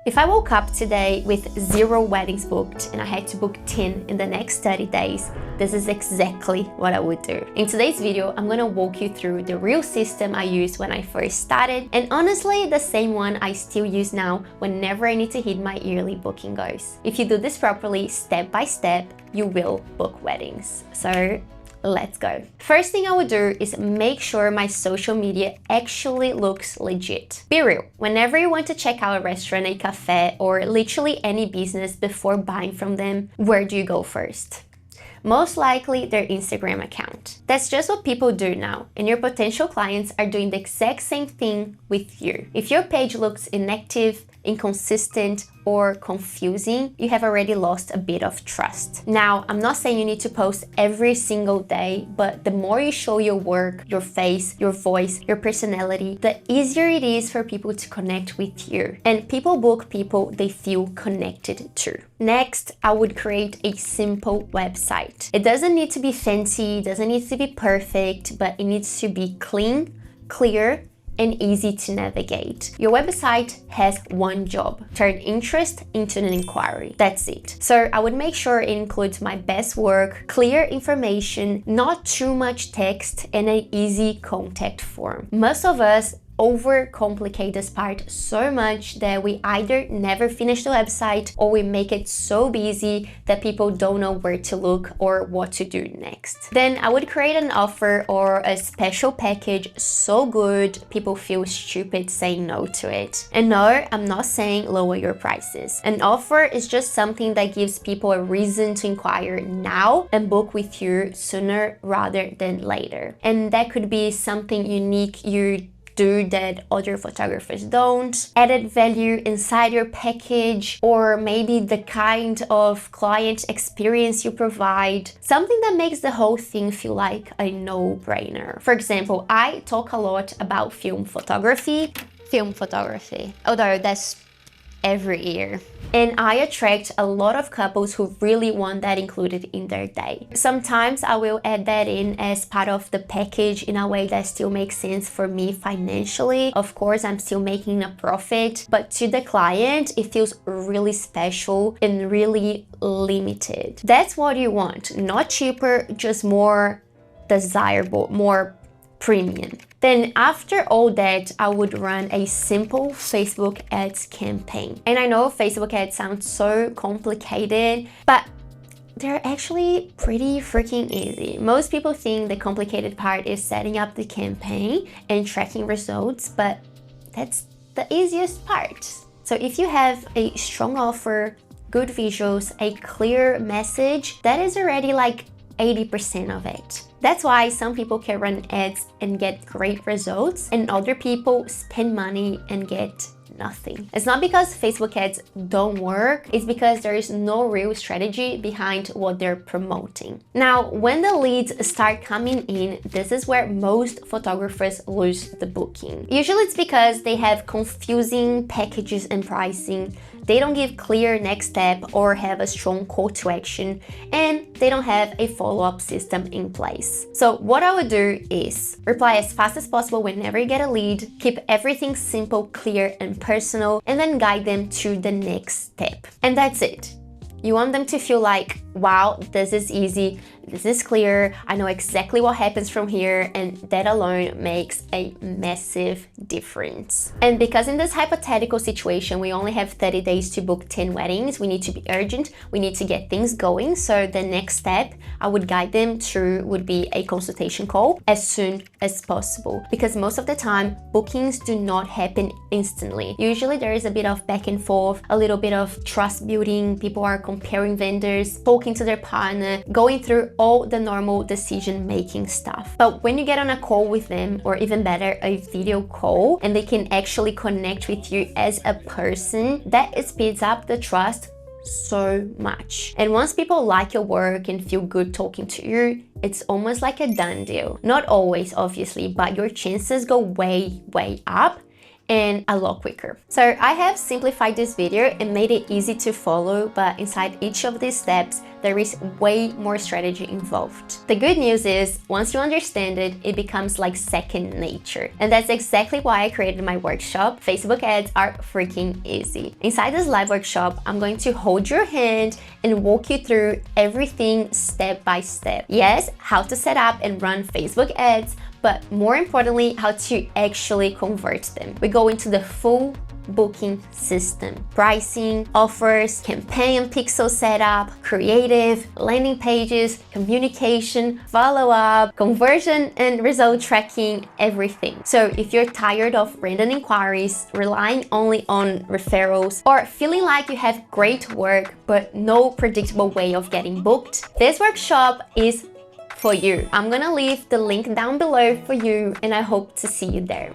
If I woke up today with 0 weddings booked and I had to book 10 in the next 30 days, this is exactly what I would do. In today's video, I'm gonna walk you through the real system I used when I first started, and honestly, the same one I still use now whenever I need to hit my yearly booking goals. If you do this properly, step by step, you will book weddings. So let's go. First thing I would do is make sure my social media actually looks legit. Be real. Whenever you want to check out a restaurant, a cafe, or literally any business before buying from them, where do you go first? Most likely their Instagram account. That's just what people do now, and your potential clients are doing the exact same thing with you. If your page looks inactive, inconsistent, or confusing, you have already lost a bit of trust. Now, I'm not saying you need to post every single day, but the more you show your work, your face, your voice, your personality, the easier it is for people to connect with you. And people book people they feel connected to. Next, I would create a simple website. It doesn't need to be fancy, it doesn't need to be perfect, but it needs to be clean, clear, and easy to navigate. Your website has one job: turn interest into an inquiry. That's it. So I would make sure it includes my best work, clear information, not too much text, and an easy contact form. Most of us overcomplicate this part so much that we either never finish the website or we make it so busy that people don't know where to look or what to do next. Then I would create an offer or a special package so good people feel stupid saying no to it. And no, I'm not saying lower your prices. An offer is just something that gives people a reason to inquire now and book with you sooner rather than later. And that could be something unique you do that other photographers don't, added value inside your package, or maybe the kind of client experience you provide, something that makes the whole thing feel like a no-brainer. For example, I talk a lot about film photography, although that's every year. And I attract a lot of couples who really want that included in their day. Sometimes I will add that in as part of the package in a way that still makes sense for me financially. Of course, I'm still making a profit, but to the client, it feels really special and really limited. That's what you want, not cheaper, just more desirable, more premium. Then after all that, I would run a simple Facebook ads campaign. And I know Facebook ads sound so complicated, but they're actually pretty freaking easy. Most people think the complicated part is setting up the campaign and tracking results, but that's the easiest part. So if you have a strong offer, good visuals, a clear message, that is already like 80% of it. That's why some people can run ads and get great results, and other people spend money and get nothing. It's not because Facebook ads don't work, it's because there is no real strategy behind what they're promoting. Now, when the leads start coming in, this is where most photographers lose the booking. Usually it's because they have confusing packages and pricing, they don't give clear next step or have a strong call to action, and they don't have a follow-up system in place. So what I would do is reply as fast as possible whenever you get a lead, keep everything simple, clear, and personal, and then guide them to the next step. And that's it. You want them to feel like, wow, this is easy, this is clear, I know exactly what happens from here, and that alone makes a massive difference. And because in this hypothetical situation, we only have 30 days to book 10 weddings, we need to be urgent, we need to get things going. So the next step I would guide them through would be a consultation call as soon as possible, because most of the time bookings do not happen instantly. Usually there is a bit of back and forth, a little bit of trust building, people are comparing vendors, talking to their partner, going through all the normal decision-making stuff. But when you get on a call with them, or even better, a video call, and they can actually connect with you as a person, that speeds up the trust so much. And once people like your work and feel good talking to you, it's almost like a done deal. Not always, obviously, but your chances go way up. and a lot quicker. So I have simplified this video and made it easy to follow, but inside each of these steps, there is way more strategy involved. The good news is, once you understand it, it becomes like second nature. And that's exactly why I created my workshop, Facebook Ads Are Freaking Easy. Inside this live workshop, I'm going to hold your hand and walk you through everything step by step. Yes, how to set up and run Facebook ads, but more importantly, how to actually convert them. We go into the full booking system, pricing, offers, campaign and pixel setup, creative, landing pages, communication, follow-up, conversion and result tracking, everything. So if you're tired of random inquiries, relying only on referrals, or feeling like you have great work but no predictable way of getting booked, this workshop is for you. I'm gonna leave the link down below for you, and I hope to see you there.